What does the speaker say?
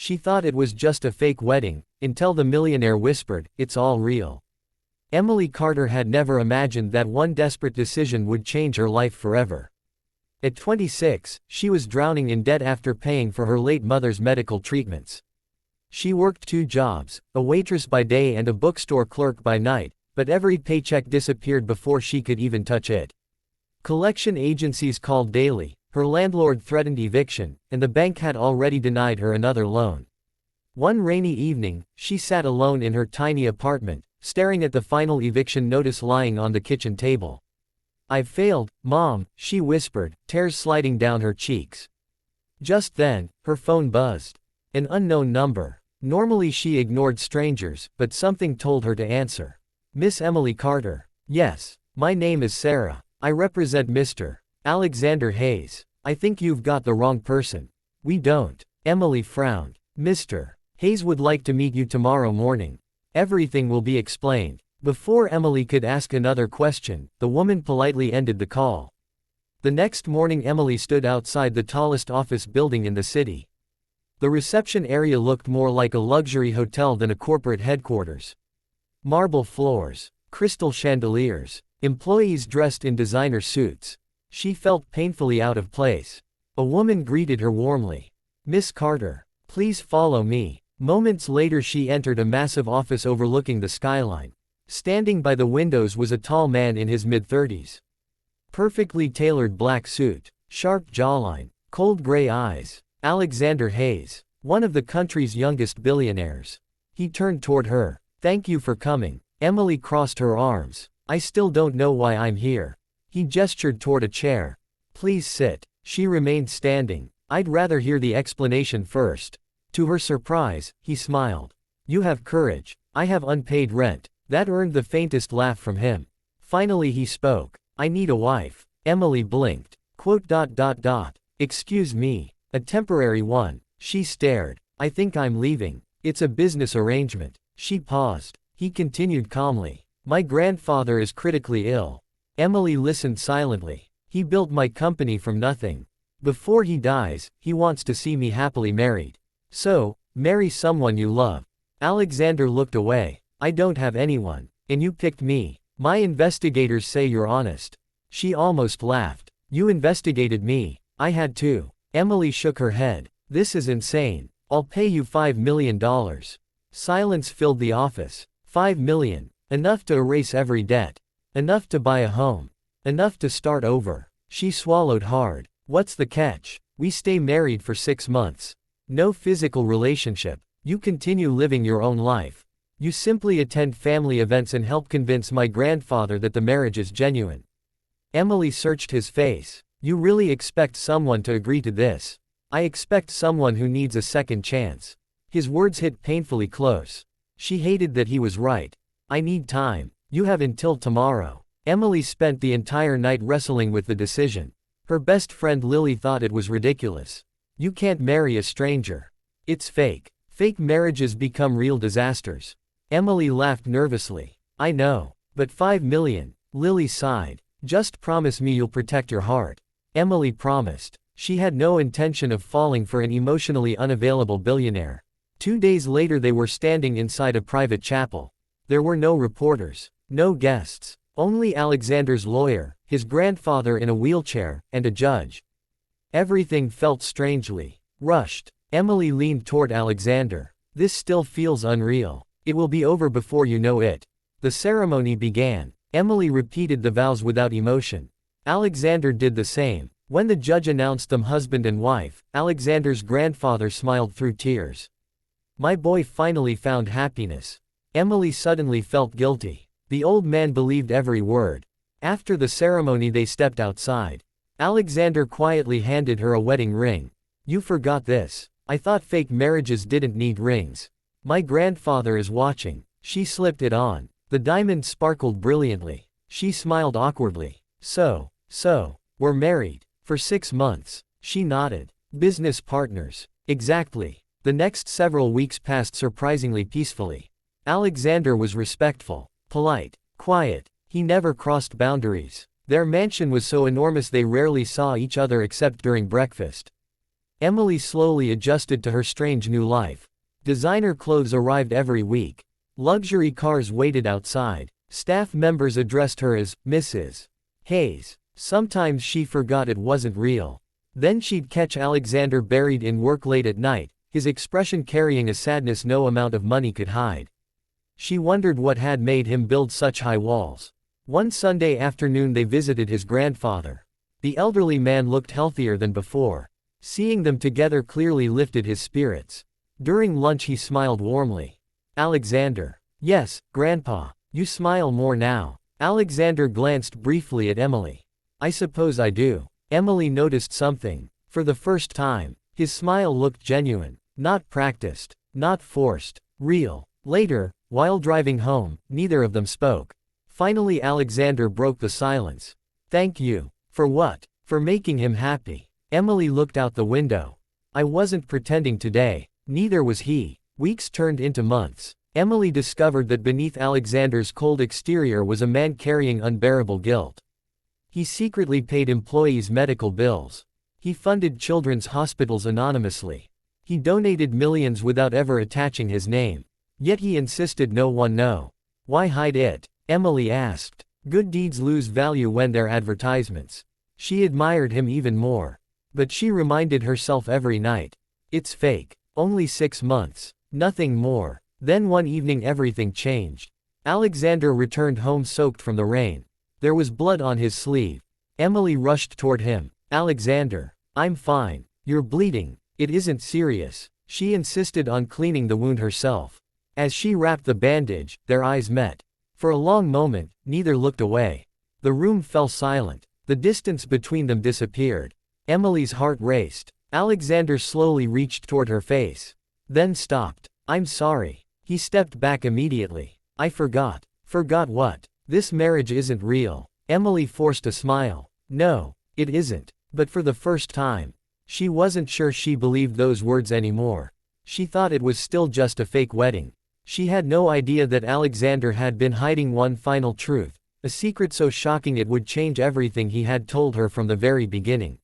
She thought it was just a fake wedding, until the millionaire whispered, "It's all real." Emily Carter had never imagined that one desperate decision would change her life forever. At 26, she was drowning in debt after paying for her late mother's medical treatments. She worked 2 jobs, a waitress by day and a bookstore clerk by night, but every paycheck disappeared before she could even touch it. Collection agencies called daily, her landlord threatened eviction, and the bank had already denied her another loan. One rainy evening, she sat alone in her tiny apartment, staring at the final eviction notice lying on the kitchen table. "I've failed, Mom," she whispered, tears sliding down her cheeks. Just then, her phone buzzed. An unknown number. Normally she ignored strangers, but something told her to answer. "Miss Emily Carter." "Yes. My name is Sarah. I represent Mr. Alexander Hayes. I think you've got the wrong person." "We don't." Emily frowned. "Mr. Hayes would like to meet you tomorrow morning. Everything will be explained." Before Emily could ask another question, the woman politely ended the call. The next morning Emily stood outside the tallest office building in the city. The reception area looked more like a luxury hotel than a corporate headquarters. Marble floors, crystal chandeliers, employees dressed in designer suits. She felt painfully out of place. A woman greeted her warmly. "Miss Carter, please follow me." Moments later she entered a massive office overlooking the skyline. Standing by the windows was a tall man in his mid-30s. Perfectly tailored black suit, sharp jawline, cold gray eyes. Alexander Hayes, one of the country's youngest billionaires. He turned toward her. "Thank you for coming." Emily crossed her arms. "I still don't know why I'm here." He gestured toward a chair. "Please sit." She remained standing. "I'd rather hear the explanation first." To her surprise, he smiled. "You have courage. I have unpaid rent." That earned the faintest laugh from him. Finally he spoke. "I need a wife." Emily blinked. "Excuse me. A temporary one." She stared. "I think I'm leaving. It's a business arrangement." She paused. He continued calmly. "My grandfather is critically ill." Emily listened silently. "He built my company from nothing. Before he dies, he wants to see me happily married. So, marry someone you love." Alexander looked away. "I don't have anyone. And you picked me. My investigators say you're honest." She almost laughed. "You investigated me. I had to." Emily shook her head. "This is insane. I'll pay you $5 million. Silence filled the office. $5 million. Enough to erase every debt. Enough to buy a home. Enough to start over. She swallowed hard. "What's the catch? We stay married for 6 months. No physical relationship. You continue living your own life. You simply attend family events and help convince my grandfather that the marriage is genuine." Emily searched his face. "You really expect someone to agree to this?" "I expect someone who needs a second chance." His words hit painfully close. She hated that he was right. "I need time. You have until tomorrow." Emily spent the entire night wrestling with the decision. Her best friend Lily thought it was ridiculous. "You can't marry a stranger. It's fake." Fake marriages become real disasters. Emily laughed nervously. "I know. But $5 million. Lily sighed. "Just promise me you'll protect your heart." Emily promised. She had no intention of falling for an emotionally unavailable billionaire. 2 days later they were standing inside a private chapel. There were no reporters, no guests, only Alexander's lawyer, his grandfather in a wheelchair, and a judge. Everything felt strangely rushed. Emily leaned toward Alexander. "This still feels unreal. It will be over before you know it." The ceremony began. Emily repeated the vows without emotion. Alexander did the same. When the judge announced them husband and wife, Alexander's grandfather smiled through tears. "My boy finally found happiness." Emily suddenly felt guilty. The old man believed every word. After the ceremony they stepped outside. Alexander quietly handed her a wedding ring. "You forgot this. I thought fake marriages didn't need rings. My grandfather is watching." She slipped it on. The diamond sparkled brilliantly. She smiled awkwardly. So, we're married. For 6 months. She nodded. "Business partners." "Exactly." The next several weeks passed surprisingly peacefully. Alexander was respectful, polite, quiet. He never crossed boundaries. Their mansion was so enormous they rarely saw each other except during breakfast. Emily slowly adjusted to her strange new life. Designer clothes arrived every week. Luxury cars waited outside. Staff members addressed her as Mrs. Hayes. Sometimes she forgot it wasn't real. Then she'd catch Alexander buried in work late at night, his expression carrying a sadness no amount of money could hide. She wondered what had made him build such high walls. One Sunday afternoon they visited his grandfather. The elderly man looked healthier than before. Seeing them together clearly lifted his spirits. During lunch he smiled warmly. Alexander. Yes, Grandpa. You smile more now. Alexander glanced briefly at Emily. I suppose I do. Emily noticed something. For the first time, his smile looked genuine. Not practiced. Not forced. Real. Later, while driving home, neither of them spoke. Finally Alexander broke the silence. Thank you. For what? For making him happy. Emily looked out the window. I wasn't pretending today. Neither was he. Weeks turned into months. Emily discovered that beneath Alexander's cold exterior was a man carrying unbearable guilt. He secretly paid employees medical bills. He funded children's hospitals anonymously. He donated millions without ever attaching his name. Yet he insisted no one know. Why hide it? Emily asked. Good deeds lose value when they're advertisements. She admired him even more. But she reminded herself every night. It's fake. Only 6 months. Nothing more. Then one evening everything changed. Alexander returned home soaked from the rain. There was blood on his sleeve. Emily rushed toward him. Alexander. I'm fine. You're bleeding. It isn't serious. She insisted on cleaning the wound herself. As she wrapped the bandage, their eyes met. For a long moment, neither looked away. The room fell silent. The distance between them disappeared. Emily's heart raced. Alexander slowly reached toward her face. Then stopped. I'm sorry. He stepped back immediately. I forgot. Forgot what? This marriage isn't real. Emily forced a smile. No, it isn't. But for the first time, she wasn't sure she believed those words anymore. She thought it was still just a fake wedding. She had no idea that Alexander had been hiding one final truth, a secret so shocking it would change everything he had told her from the very beginning.